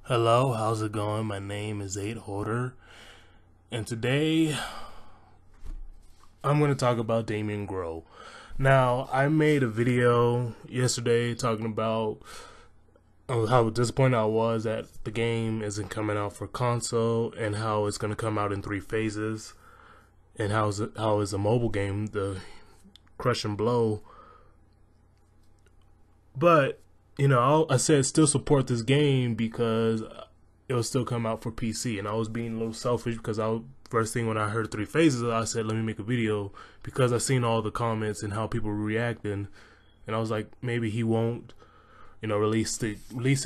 Hello, how's it going? My name is 8Holder, and today I'm going to talk about Damien Grow. Now, I made a video yesterday talking about how disappointed I was that the game isn't coming out for console and how it's going to come out in 3 phases, and how is a mobile game, the Crush and Blow. But I said still support this game because it will still come out for PC, and I was being a little selfish because first thing when I heard 3 phases, I said let me make a video because I seen all the comments and how people were reacting, and I was like maybe he won't release it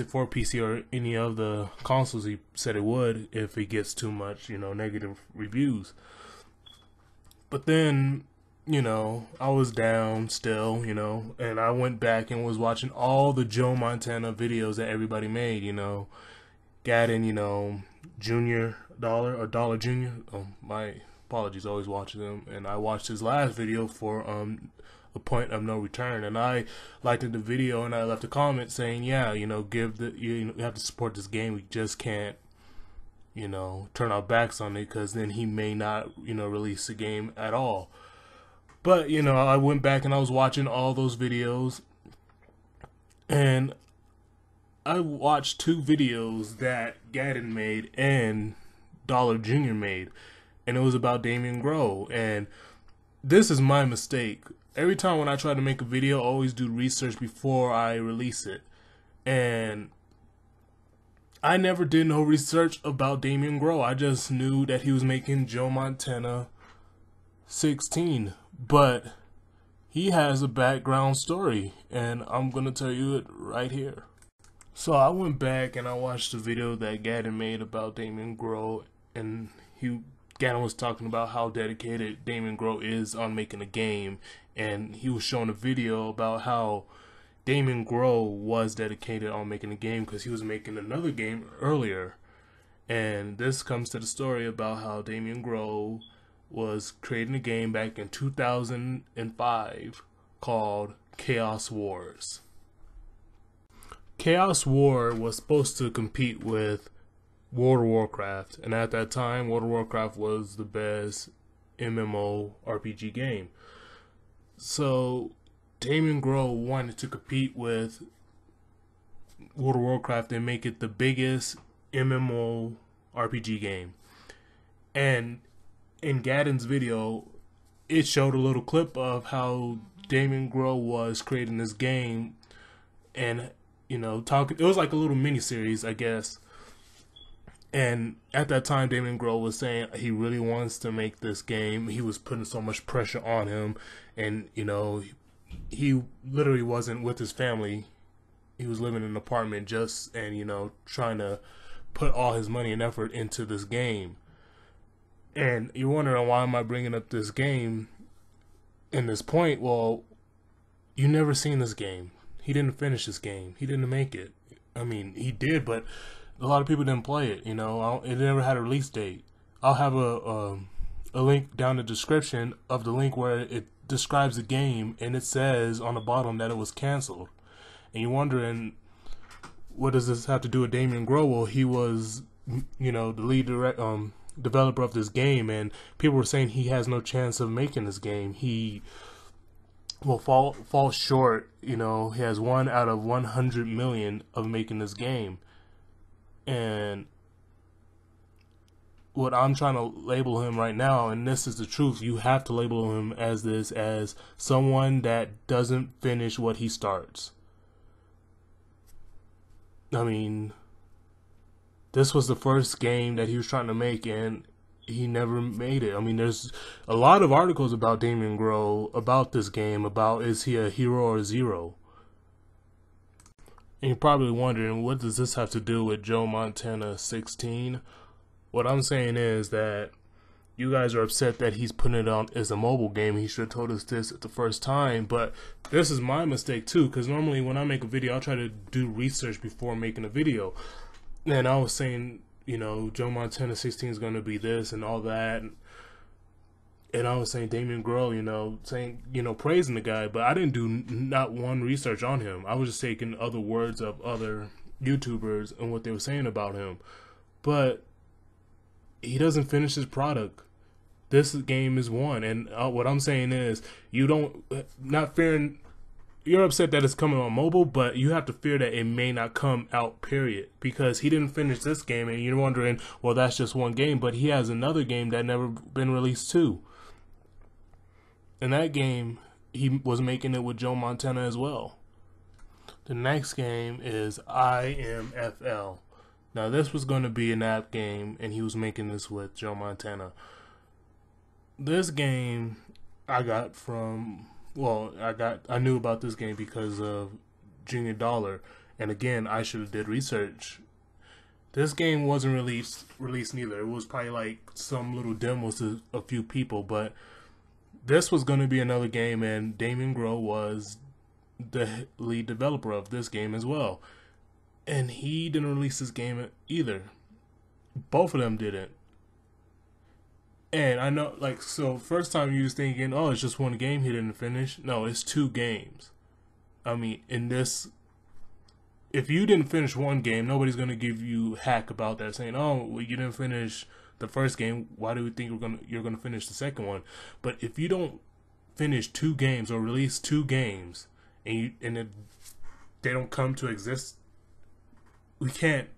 for PC or any of the consoles he said it would if it gets too much negative reviews. But then I was down still, and I went back and was watching all the Joe Montana videos that everybody made, Gadden, Junior Dollar or Dollar Junior. My apologies, always watching them. And I watched his last video for a point of no return, and I liked the video, and I left a comment saying, yeah, you have to support this game. We just can't turn our backs on it, because then he may not release the game at all. But I went back and I was watching all those videos, and I watched 2 videos that Gadden made and Dollar Jr. made, and it was about Damien Grow. And this is my mistake. Every time when I try to make a video, I always do research before I release it, and I never did no research about Damien Grow. I just knew that he was making Joe Montana 16, but he has a background story, and I'm gonna tell you it right here. So I went back and I watched the video that Gadden made about Damien Grow, and Gadden was talking about how dedicated Damien Grow is on making a game, and he was showing a video about how Damien Grow was dedicated on making a game because he was making another game earlier. And this comes to the story about how Damien Grow was creating a game back in 2005 called Chaos Wars. Chaos War was supposed to compete with World of Warcraft, and at that time World of Warcraft was the best MMORPG game. So Damien Grow wanted to compete with World of Warcraft and make it the biggest MMORPG game. And in Gadden's video, it showed a little clip of how Damien Grow was creating this game, and talking. It was like a little mini series, I guess. And at that time, Damien Grow was saying he really wants to make this game. He was putting so much pressure on him, and he literally wasn't with his family. He was living in an apartment trying to put all his money and effort into this game. And you're wondering, why am I bringing up this game in this point? Well, you never seen this game. He didn't finish this game. He didn't make it. I mean, he did, but a lot of people didn't play it. It never had a release date. I'll have a link down in the description of the link where it describes the game, and it says on the bottom that it was canceled. And you're wondering, what does this have to do with Damien Grow? Well, he was, the lead developer of this game, and people were saying he has no chance of making this game. He will fall short. He has 1 out of 100 million of making this game. And what I'm trying to label him right now, and this is the truth, you have to label him as someone that doesn't finish what he starts. I mean, this was the first game that he was trying to make, and he never made it. I mean, there's a lot of articles about Damien Grow, about this game, about is he a hero or a zero? And you're probably wondering, what does this have to do with Joe Montana 16? What I'm saying is that you guys are upset that he's putting it on as a mobile game. He should have told us this at the first time, but this is my mistake too, because normally when I make a video, I'll try to do research before making a video. And I was saying, Joe Montana 16 is going to be this and all that. And I was saying Damien Grow, praising the guy, but I didn't do not one research on him. I was just taking other words of other, YouTubers and what they were saying about him. But he doesn't finish his product. This game is one, and what I'm saying is, not fearing. You're upset that it's coming on mobile, but you have to fear that it may not come out, period. Because he didn't finish this game, and you're wondering, well, that's just one game. But he has another game that never been released too. And that game, he was making it with Joe Montana as well. The next game is IMFL. Now, this was going to be an app game, and he was making this with Joe Montana. This game I got from... Well, I knew about this game because of Junior Dollar, and again, I should have did research. This game wasn't released neither. It was probably like some little demos to a few people, but this was going to be another game, and Damon Grow was the lead developer of this game as well, and he didn't release this game either. Both of them didn't. And I know, like, so first time you was thinking, oh, it's just one game he didn't finish. No, it's 2 games. I mean, in this, if you didn't finish one game, nobody's going to give you hack about that, saying, oh, well, you didn't finish the first game, why do we think you're going to finish the second one? But if you don't finish 2 games or release 2 games, and they don't come to exist, we can't,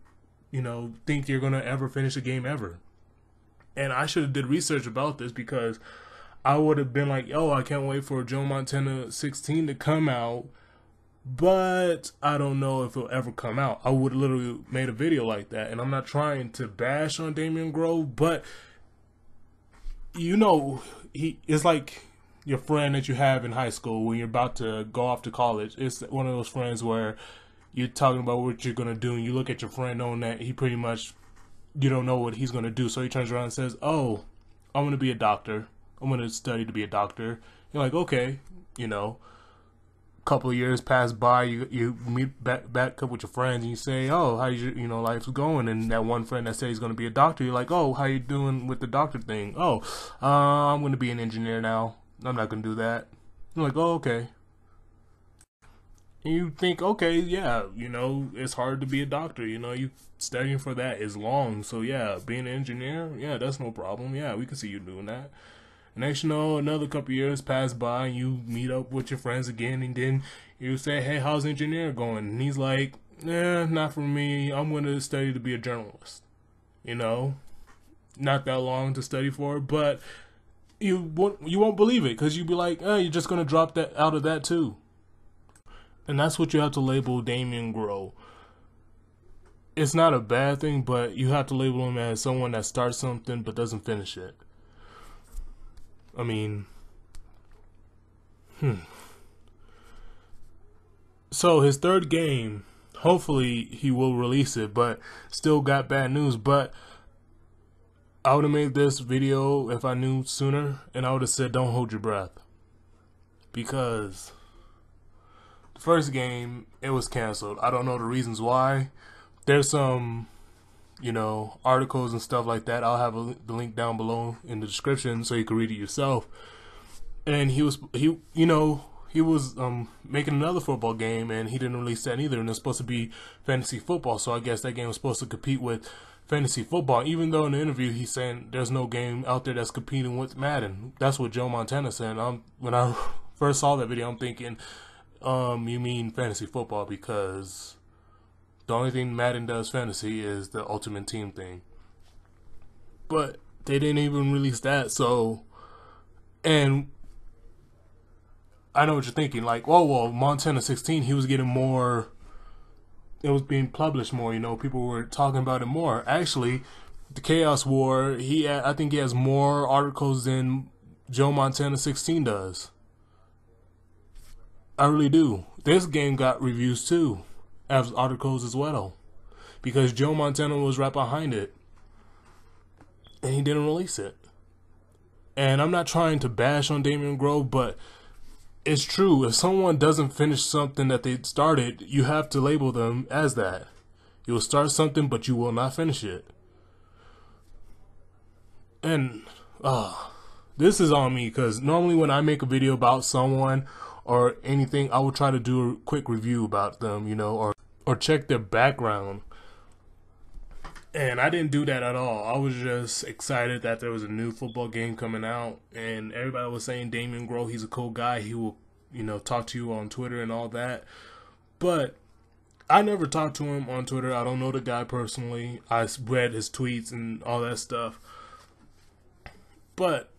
think you're going to ever finish a game ever. And I should have did research about this, because I would have been like, oh, I can't wait for Joe Montana 16 to come out, but I don't know if it'll ever come out. I would have literally made a video like that. And I'm not trying to bash on Damien Grow, but it's like your friend that you have in high school when you're about to go off to college. It's one of those friends where you're talking about what you're going to do, and you look at your friend knowing that he pretty much, you don't know what he's going to do. So he turns around and says, oh, I'm going to be a doctor. I'm going to study to be a doctor. You're like, okay, couple of years pass by, you meet back up with your friends, and you say, oh, how's your life's going? And that one friend that said he's going to be a doctor, you're like, oh, how you doing with the doctor thing? Oh, I'm going to be an engineer now. I'm not going to do that. You're like, oh, okay. And you think, okay, yeah, it's hard to be a doctor. You studying for that is long. So yeah, being an engineer, yeah, that's no problem. Yeah, we can see you doing that. Next you know, another couple years pass by, and you meet up with your friends again, and then you say, hey, how's engineer going? And he's like, not for me. I'm going to study to be a journalist. Not that long to study for, but you won't believe it, because you'd be like, you're just going to drop that out of that too. And that's what you have to label Damien Grow. It's not a bad thing, but you have to label him as someone that starts something but doesn't finish it. I mean, So his third game, hopefully he will release it, but still got bad news. But I would have made this video if I knew sooner, and I would have said, don't hold your breath. Because the first game, it was canceled. I don't know the reasons why. There's some, articles and stuff like that. I'll have the link down below in the description so you can read it yourself. And he was making another football game, and he didn't release that either. And it's supposed to be fantasy football, so I guess that game was supposed to compete with fantasy football. Even though in the interview he's saying there's no game out there that's competing with Madden. That's what Joe Montana said. When I first saw that video, I'm thinking, you mean fantasy football, because the only thing Madden does fantasy is the Ultimate Team thing. But they didn't even release that, and I know what you're thinking, like, well, Montana 16, he was getting more, it was being published more, people were talking about it more. Actually, the Chaos War, I think he has more articles than Joe Montana 16 does. I really do. This game got reviews too, as articles as well, because Joe Montana was right behind it, and he didn't release it. And I'm not trying to bash on Damien Grow, but it's true. If someone doesn't finish something that they started, you have to label them as that. You will start something, but you will not finish it. And this is on me, because normally when I make a video about someone or anything, I will try to do a quick review about them, or check their background. And I didn't do that at all. I was just excited that there was a new football game coming out, and everybody was saying Damien Grow, he's a cool guy. He will, talk to you on Twitter and all that. But I never talked to him on Twitter. I don't know the guy personally. I read his tweets and all that stuff. But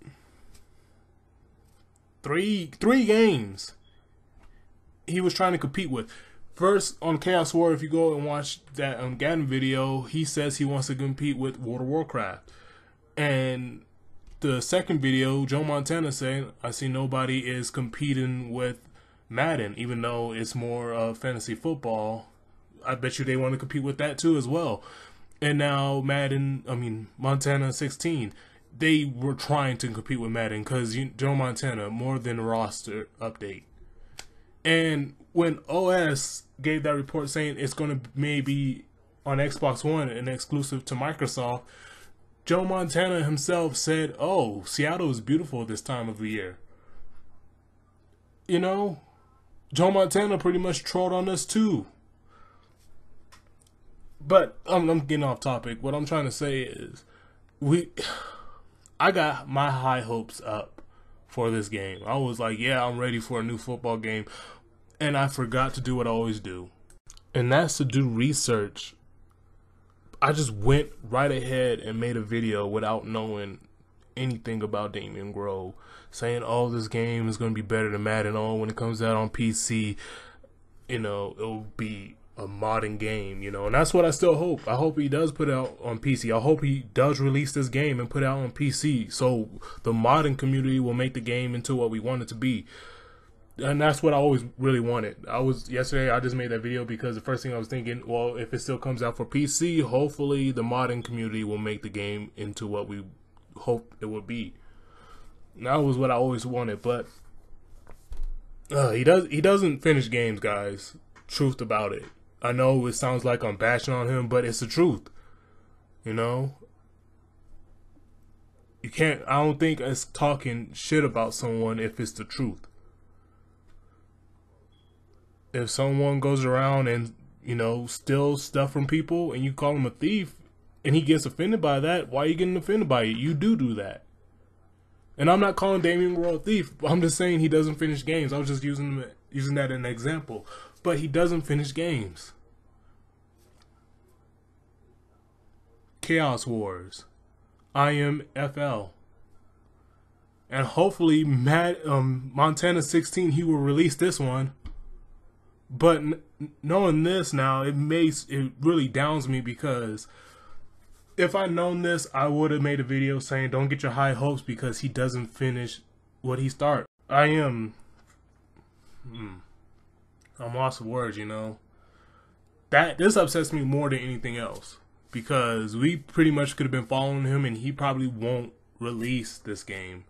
three games he was trying to compete with. First, on Chaos War, if you go and watch that Gadden video, he says he wants to compete with World of Warcraft. And the second video, Joe Montana saying, I see nobody is competing with Madden, even though it's more fantasy football. I bet you they want to compete with that too as well. And now Montana 16, they were trying to compete with Madden because Joe Montana, more than a roster update. And when OS gave that report saying it's going to maybe on Xbox One and exclusive to Microsoft, Joe Montana himself said, oh, Seattle is beautiful this time of the year. Joe Montana pretty much trolled on us too. But I'm getting off topic. What I'm trying to say is I got my high hopes up for this game. I was like, yeah, I'm ready for a new football game. And I forgot to do what I always do. And that's to do research. I just went right ahead and made a video without knowing anything about Damien Grow, saying, oh, this game is going to be better than Madden. Oh, when it comes out on PC, it'll be a modern game, and that's what I still hope. I hope he does put it out on PC. I hope he does release this game and put it out on PC, so the modding community will make the game into what we want it to be. And that's what I always really wanted. Yesterday I just made that video because the first thing I was thinking, well, if it still comes out for PC, hopefully the modding community will make the game into what we hope it would be. And that was what I always wanted, but he doesn't finish games, guys. Truth about it. I know it sounds like I'm bashing on him, but it's the truth. You can't, I don't think it's talking shit about someone if it's the truth. If someone goes around and, steals stuff from people and you call him a thief and he gets offended by that, why are you getting offended by it? You do that. And I'm not calling Damien Gro a thief. I'm just saying he doesn't finish games. I was just using that as an example. But he doesn't finish games. Chaos Wars. IMFL. And hopefully Montana 16, he will release this one. But knowing this now, it really downs me, because if I'd known this, I would have made a video saying don't get your high hopes because he doesn't finish what he started. I'm lost for words, This upsets me more than anything else, because we pretty much could have been following him and he probably won't release this game.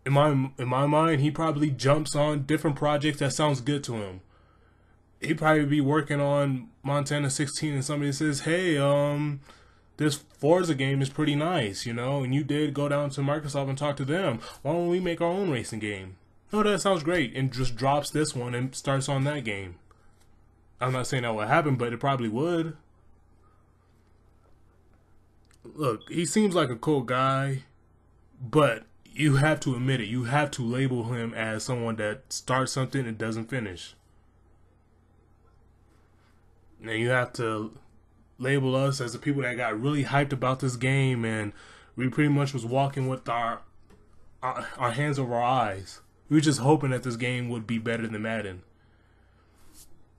In my mind, he probably jumps on different projects that sounds good to him. He'd probably be working on Montana 16 and somebody says, hey, this Forza game is pretty nice, and you did go down to Microsoft and talk to them. Why don't we make our own racing game? Oh, that sounds great. And just drops this one and starts on that game. I'm not saying that would happen, but it probably would. Look, he seems like a cool guy, but you have to admit it. You have to label him as someone that starts something and doesn't finish. And you have to label us as the people that got really hyped about this game, and we pretty much was walking with our hands over our eyes. We were just hoping that this game would be better than Madden.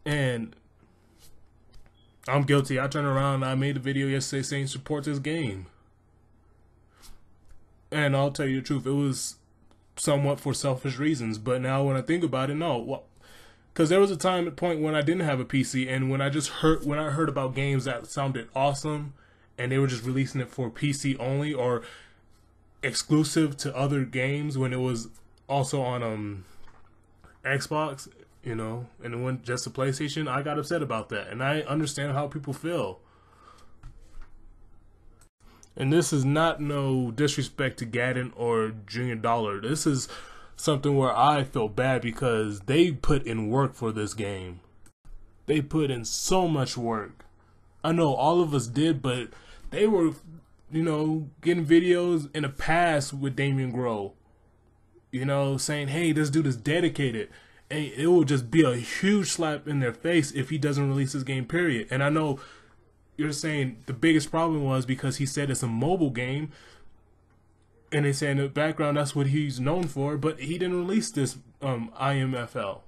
And I'm guilty. I turned around and I made a video yesterday saying support this game. And I'll tell you the truth, it was somewhat for selfish reasons. But now when I think about it, no. Well, because there was a point when I didn't have a PC, and when I heard about games that sounded awesome, and they were just releasing it for PC only or exclusive to other games when it was also on Xbox, and it went just to PlayStation, I got upset about that. And I understand how people feel. And this is not no disrespect to Gadden or Junior Dollar. This is something where I feel bad because they put in work for this game. They put in so much work. I know all of us did, but they were, getting videos in the past with Damien Grow, saying, hey, this dude is dedicated. And it will just be a huge slap in their face if he doesn't release his game, period. And I know you're saying the biggest problem was because he said it's a mobile game. And they say in the background that's what he's known for, but he didn't release this IMFL.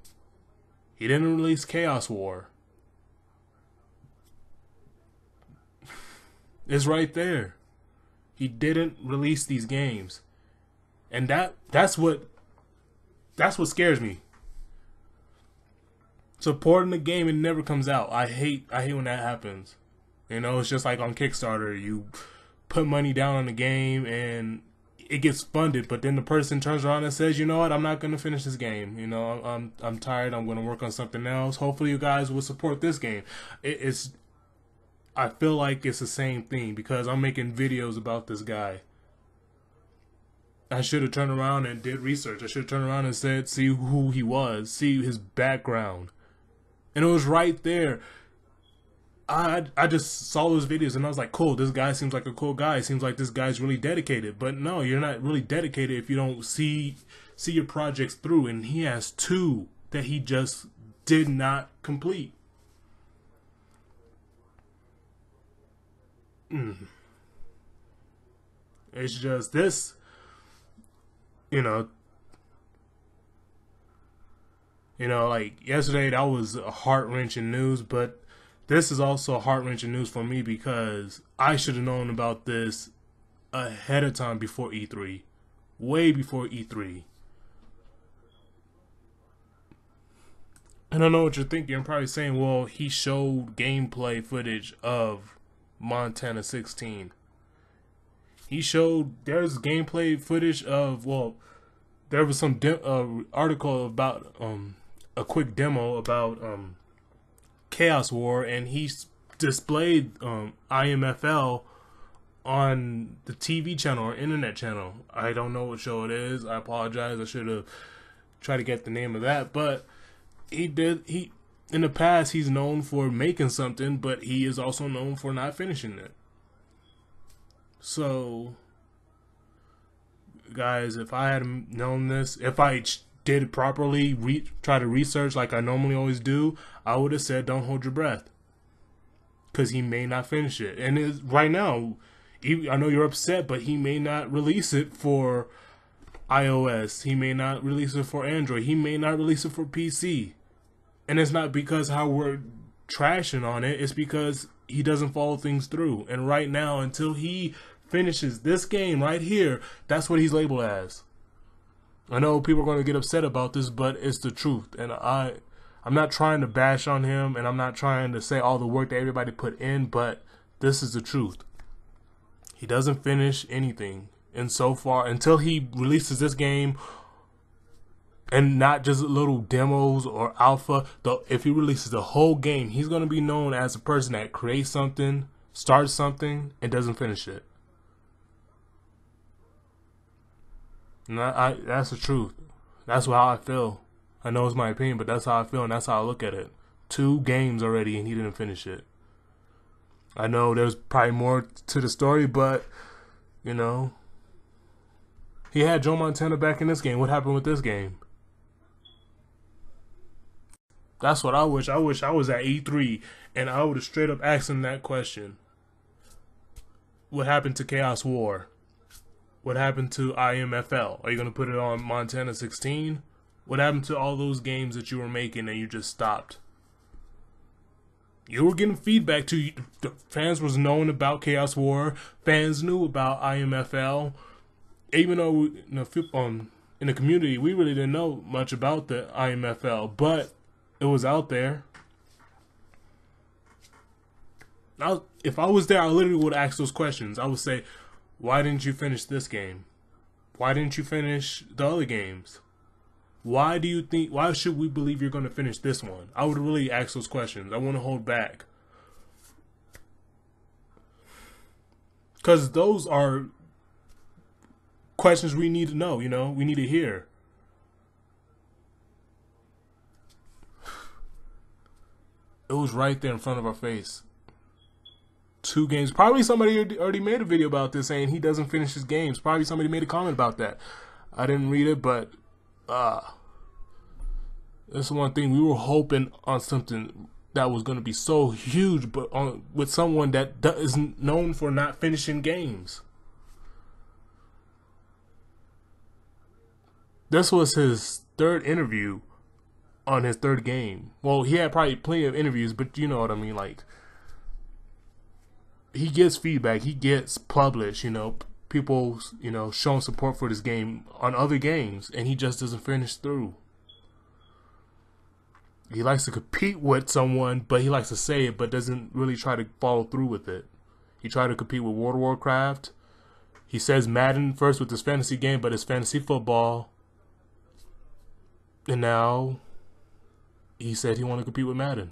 He didn't release Chaos War. It's right there. He didn't release these games. And that's what scares me. Supporting the game, it never comes out. I hate when that happens. It's just like on Kickstarter. You put money down on the game and it gets funded, but then the person turns around and says, you know what, I'm not going to finish this game. I'm tired. I'm going to work on something else. Hopefully you guys will support this game. I feel like it's the same thing because I'm making videos about this guy. I should have turned around and did research. I should have turned around and said, see who he was, see his background. And it was right there. I just saw those videos and I was like, cool, this guy seems like a cool guy. Seems like this guy's really dedicated. But no, you're not really dedicated if you don't see your projects through. And he has 2 that he just did not complete. It's just this, like yesterday that was a heart-wrenching news, but this is also heart-wrenching news for me because I should have known about this ahead of time before E3, way before E3. And I know what you're thinking. You're probably saying, well, he showed gameplay footage of Montana 16. There's gameplay footage of, there was some article about a quick demo about Chaos War, and he displayed IMFL on the TV channel or internet channel. I don't know what show it is. I apologize. I should have tried to get the name of that, but in the past he's known for making something, but he is also known for not finishing it. So, guys, if I had known this, if I did it properly, try to research like I normally always do, I would have said don't hold your breath. Because he may not finish it. And right now, I know you're upset, but he may not release it for iOS. He may not release it for Android. He may not release it for PC. And it's not because how we're trashing on it. It's because he doesn't follow things through. And right now, until he finishes this game right here, that's what he's labeled as. I know people are going to get upset about this, but it's the truth. And I'm not trying to bash on him, and I'm not trying to say all the work that everybody put in, but this is the truth. He doesn't finish anything. And so far, until he releases this game, and not just little demos or alpha, though, if he releases the whole game, he's going to be known as a person that creates something, starts something, and doesn't finish it. And that's the truth. That's how I feel. I know it's my opinion, but that's how I feel, and that's how I look at it. 2 games already, and he didn't finish it. I know there's probably more to the story, but, he had Joe Montana back in this game. What happened with this game? That's what I wish. I wish I was at E3, and I would have straight up asked him that question. What happened to Chaos War? What happened to IMFL? Are you going to put it on Montana 16? What happened to all those games that you were making and you just stopped? You were getting feedback to the fans was knowing about Chaos War. Fans knew about IMFL. Even though in the community we really didn't know much about the IMFL, but it was out there. If I was there, I literally would ask those questions. I would say, why didn't you finish this game? Why didn't you finish the other games? Why should we believe you're going to finish this one? I would really ask those questions. I want to hold back. Because those are questions we need to know, we need to hear. It was right there in front of our face. 2 games. Probably somebody already made a video about this saying he doesn't finish his games. Probably somebody made a comment about that. I didn't read it, but that's one thing. We were hoping on something that was going to be so huge, but with someone that is known for not finishing games. This was his 3rd interview on his 3rd game. Well, he had probably plenty of interviews, but you know what I mean. Like, he gets feedback, he gets published, you know, people, you know, showing support for this game on other games, and he just doesn't finish through. He likes to compete with someone, but he likes to say it, but doesn't really try to follow through with it. He tried to compete with World of Warcraft. He says Madden first with his fantasy game, but it's fantasy football. And now he said he wanted to compete with Madden.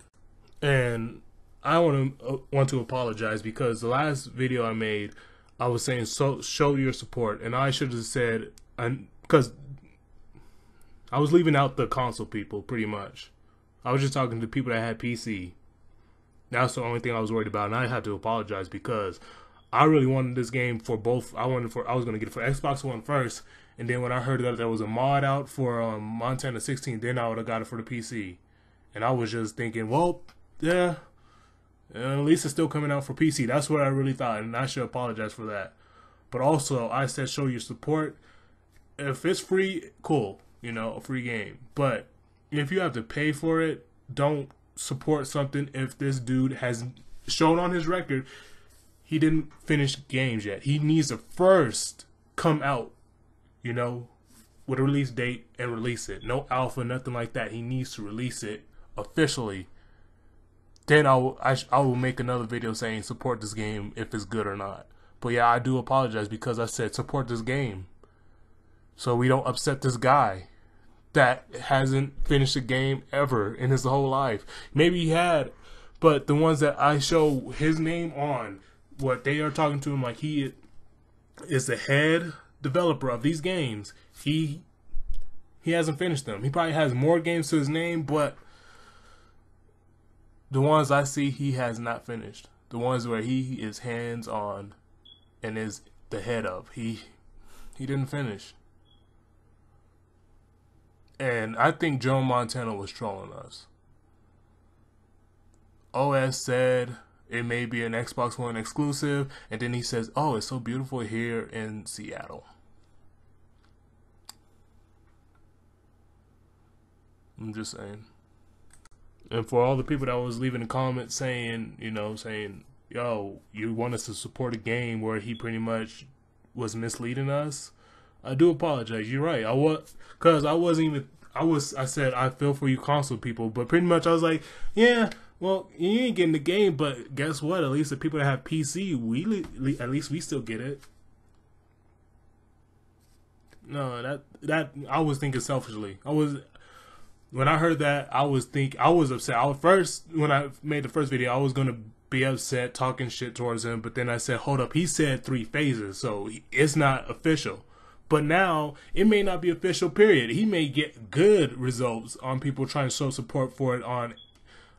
And I want to apologize because the last video I made, I was saying show your support, and I should have said, because I was leaving out the console people pretty much. I was just talking to people that had PC. That's the only thing I was worried about, and I had to apologize because I really wanted this game for both. I was going to get it for Xbox One first, and then when I heard that there was a mod out for Montana 16, then I would have got it for the PC. And I was just thinking, well, yeah, at least it's still coming out for PC. That's what I really thought, and I should apologize for that. But also, I said show your support. If it's free, cool, you know, a free game. But if you have to pay for it, don't support something if this dude has shown on his record he didn't finish games yet. He needs to first come out, you know, with a release date and release it. No alpha, nothing like that. He needs to release it officially. Then I will make another video saying support this game if it's good or not. But yeah, I do apologize because I said support this game, so we don't upset this guy that hasn't finished a game ever in his whole life. Maybe he had, but the ones that I show his name on, what they are talking to him like he is the head developer of these games, he hasn't finished them. He probably has more games to his name, but the ones I see he has not finished. The ones where he is hands on and is the head of, he didn't finish. And I think Joe Montana was trolling us. OS said it may be an Xbox One exclusive, and then he says, oh, it's so beautiful here in Seattle. I'm just saying. And for all the people that was leaving a comment saying, you know, saying, yo, you want us to support a game where he pretty much was misleading us, I do apologize. You're right. I said I feel for you console people, but pretty much I was like, yeah, well, you ain't getting the game, but guess what? At least the people that have PC, at least we still get it. No, that I was thinking selfishly. When I heard that, I was upset. When I made the first video, I was gonna be upset, talking shit towards him, but then I said, hold up, he said 3 phases, so it's not official. But now, it may not be official, period. He may get good results on people trying to show support for it on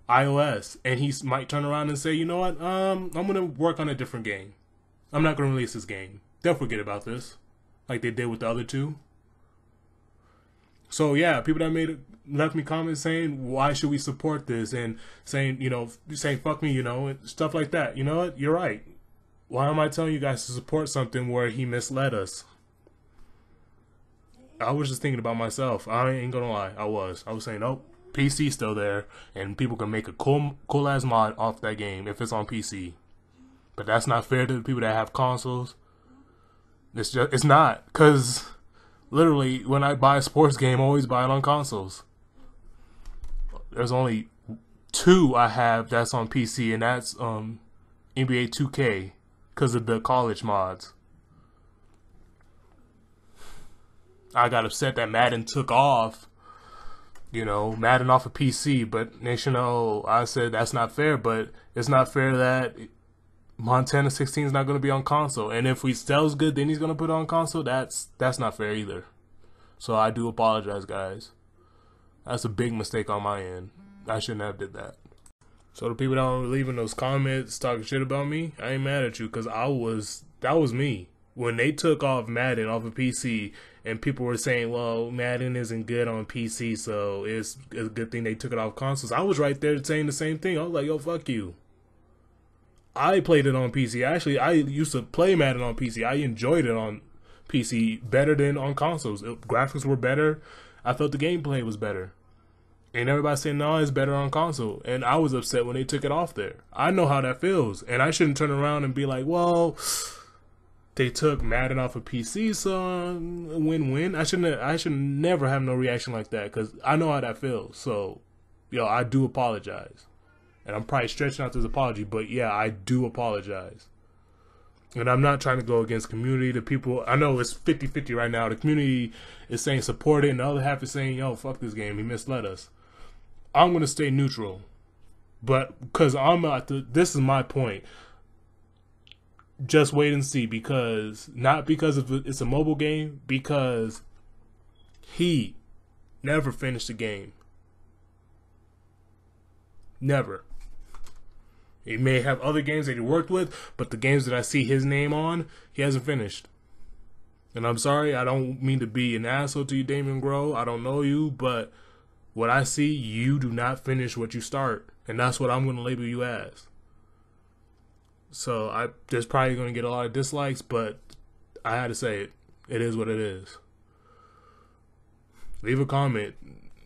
iOS. And he might turn around and say, you know what, I'm going to work on a different game. I'm not going to release this game. They'll forget about this, like they did with the other 2. So yeah, people that left me comments saying, why should we support this? And saying, you know, saying fuck me, you know, and stuff like that. You know what, you're right. Why am I telling you guys to support something where he misled us? I was just thinking about myself. I ain't gonna lie. I was saying, oh, PC's still there, and people can make a cool ass mod off that game if it's on PC. But that's not fair to the people that have consoles. It's not, because literally when I buy a sports game, I always buy it on consoles. There's only 2 I have that's on PC, and that's NBA 2K because of the college mods. I got upset that Madden took off, you know, Madden off of PC, but you know, I said that's not fair, but it's not fair that Montana 16 is not going to be on console, and if he sells good, then he's going to put it on console. That's not fair either. So I do apologize, guys. That's a big mistake on my end. I shouldn't have did that. So the people that are leaving those comments talking shit about me, I ain't mad at you, because that was me. When they took off Madden off of PC and people were saying, well, Madden isn't good on PC, so it's a good thing they took it off consoles, I was right there saying the same thing. I was like, yo, fuck you. I played it on PC. Actually, I used to play Madden on PC. I enjoyed it on PC better than on consoles. Graphics were better. I felt the gameplay was better. And everybody said, no, it's better on console. And I was upset when they took it off there. I know how that feels. And I shouldn't turn around and be like, well, they took Madden off of PC, so win-win. I should never have no reaction like that, because I know how that feels. So, yo, I do apologize. And I'm probably stretching out this apology, but yeah, I do apologize. And I'm not trying to go against community. The people, I know it's 50-50 right now. The community is saying support it, and the other half is saying, yo, fuck this game, he misled us. I'm going to stay neutral. But, because this is my point. Just wait and see, because, not because it's a mobile game, because he never finished the game. Never. He may have other games that he worked with, but the games that I see his name on, he hasn't finished. And I'm sorry, I don't mean to be an asshole to you, Damon Grow. I don't know you, but what I see, you do not finish what you start. And that's what I'm going to label you as. So there's probably going to get a lot of dislikes, but I had to say it. It is what it is. Leave a comment.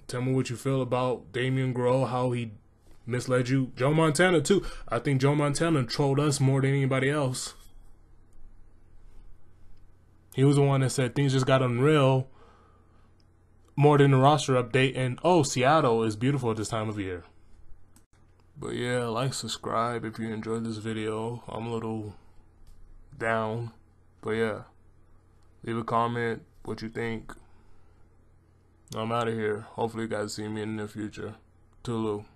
Tell me what you feel about Damien Grow, how he misled you. Joe Montana, too. I think Joe Montana trolled us more than anybody else. He was the one that said things just got unreal more than the roster update. And, oh, Seattle is beautiful at this time of year. But yeah, like, subscribe if you enjoyed this video. I'm a little down. But yeah, leave a comment what you think. I'm out of here. Hopefully you guys see me in the future. Toodaloo.